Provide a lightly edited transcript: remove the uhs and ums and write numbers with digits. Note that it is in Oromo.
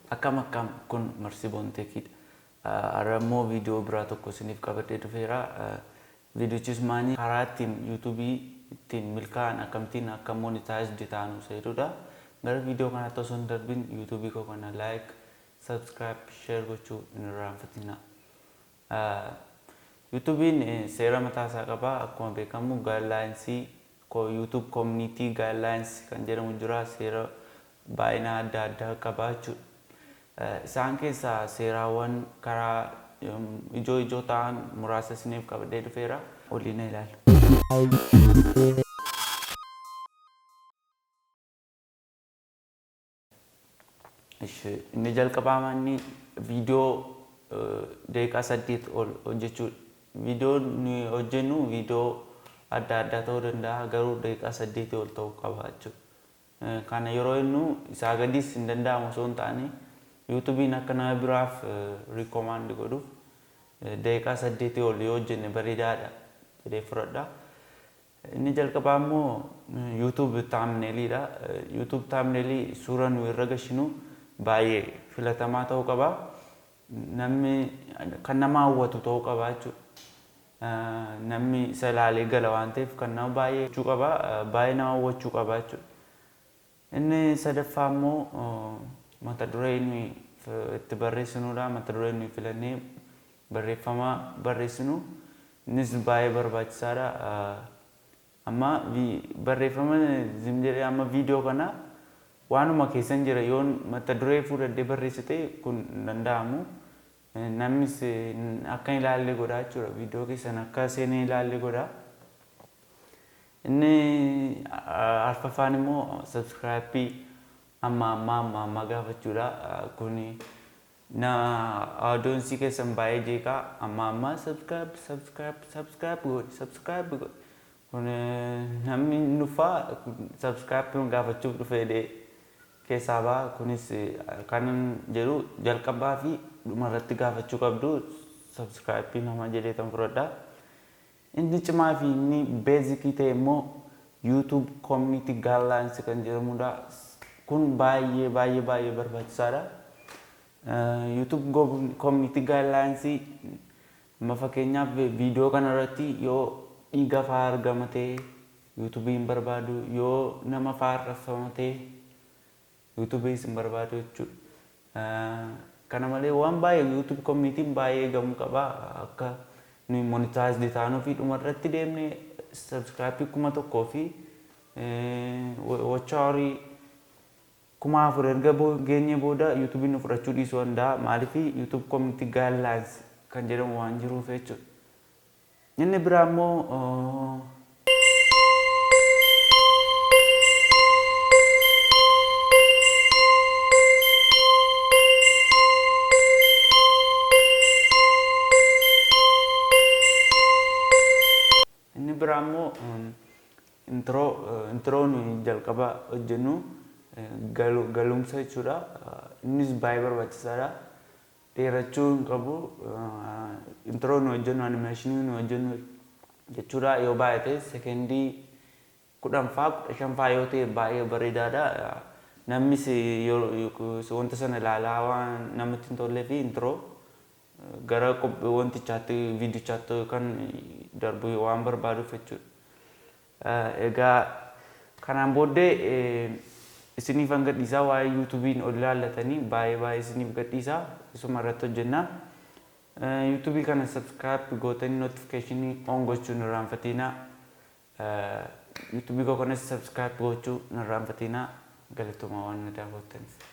akkam kun Marsiboon Teekidha. Arammoo viidiyoo biraa tokko isiniif qabadhee dhufeera. Viidiyochis maanii karaa ittiin yuutuubii ittiin milkaa'an akkamittiin akka monetized ta'an seerudha. Gara viidiyoo kanatti osoo hin darbin yuutuubii koo kana like, subscribe, share gochuu hin irraanfatina. YouTubein seera mataa isaa qaba. Akkuma beekamu guidelines YouTube community guidelines kan jedhamu jira. Seera baay'ina adda addaa qaba jechuudha. Isaan keessaa seeraawwan karaa ijoo ta'an muraasa isiniif qabadhee dhufeera. Waliin ilaalu. Inni jalqabaa viidiyoo daqiiqaa 8 ol hojjechuudha. Viidiyoon nuyi hojjennu viidiyoo adda addaa ta'uu danda'a, garuu daqiiqaa 8 ol ta'uu qaba jechuudha. Kana yeroo inni isaa gadiis hin danda'amu osoo hin taane YouTubein akka nama biraaf recommend godhuuf daqiiqaa 8 ol yoo hojjenne bareedaadha jedhee fudhadha. Inni jalqabaa immoo YouTube thumbnailidha. YouTube thumbnailii suura nuyi irra gashinu baay'ee filatamaa ta'uu qaba. Namni kan nama hawwatu ta'uu qaba jechuudha. Namni isa ilaalee gala waan ta'eef kan nama baay'ee hawwachuu qaba, baay'ee nama hawwachuu qaba jechuudha. Inni sadaffaa immoo mata duree nuyi itti barreessinudha. Mata duree nuyi filannee barreeffama barreessinu innis baay'ee barbaachisaadha. Amma barreeffama zimjedhee amma viidiyoo kana waanuma keessan jira yoo mata duree fuudhadhee barreessite kun hin danda'amu. Namnis akka ilaalle godha jechuudha. Viidiyoo keessan akka seenee ilaalle godha. Inni arfaffaan immoo subscribe amma gaafachuudha. Kuni na audience keessan baay'ee jeeqaa amma subscribe godhi. Kun namni nufaa subscribe gaafachuuf dhufee keessaa ba'a. Kunis kan jedhu jalqabaa fi dhumarratti gaafachuu qabdu subscribe nama jedhee tan fudhadha. Inni cimaa fi inni basic ta'e immoo YouTube community guidelines kan jedhamudha. Kun baay'ee barbaachisaadha. YouTube community guidelines fakkeenyaaf viidiyoo kanarratti yoo dhiiga fa'aa argamate YouTubein barbaadu, yoo nama fa'aa raffamate YouTubein hin barbaadu jechuudha. Kana malee waan baay'ee YouTube communityin baay'ee eegamuu qaba. Akka nuyi monetized taanuu fi dhumarratti deemnee subscribe 1,000 fi watch hour 4,000 erga geenye booda YouTubein nu fudhachuu dhiisuu danda'a. Maaliif YouTube community guidelines kan jedhamu waan jiruuf jechuudha. Inni biraa immoo intro nuyi jalqaba hojjennu galumsa jechuudha. Innis baay'ee barbaachisaadha. Dheerachuu hin qabu. Intro nuyi hojjennu animationii nuyi hojjennu jechuudha. Yoo baay'ate sekendii 10 fa'aa 15 fa'aa yoo ta'e baay'ee bareedaadha. Namnis wanta sana ilaalaa waan namatti hin tollee fi intro gara wantichaatti viidiyochaatti kan darbu waan barbaaduuf jechuudha. Egaa kanaan booddee isiniif hanga gadhiisaa waa'ee YouTubein ol ilaallatanii baay'ee isiniif gadhiisaa. Isuma irratti hojjenna. YouTubii kana subscribe gootanii notificationii on gochuu hin irraanfatina. YouTubii koo kanas subscribe gochuu hin irraanfatina. Galatoomaa waan na daawwattaniif.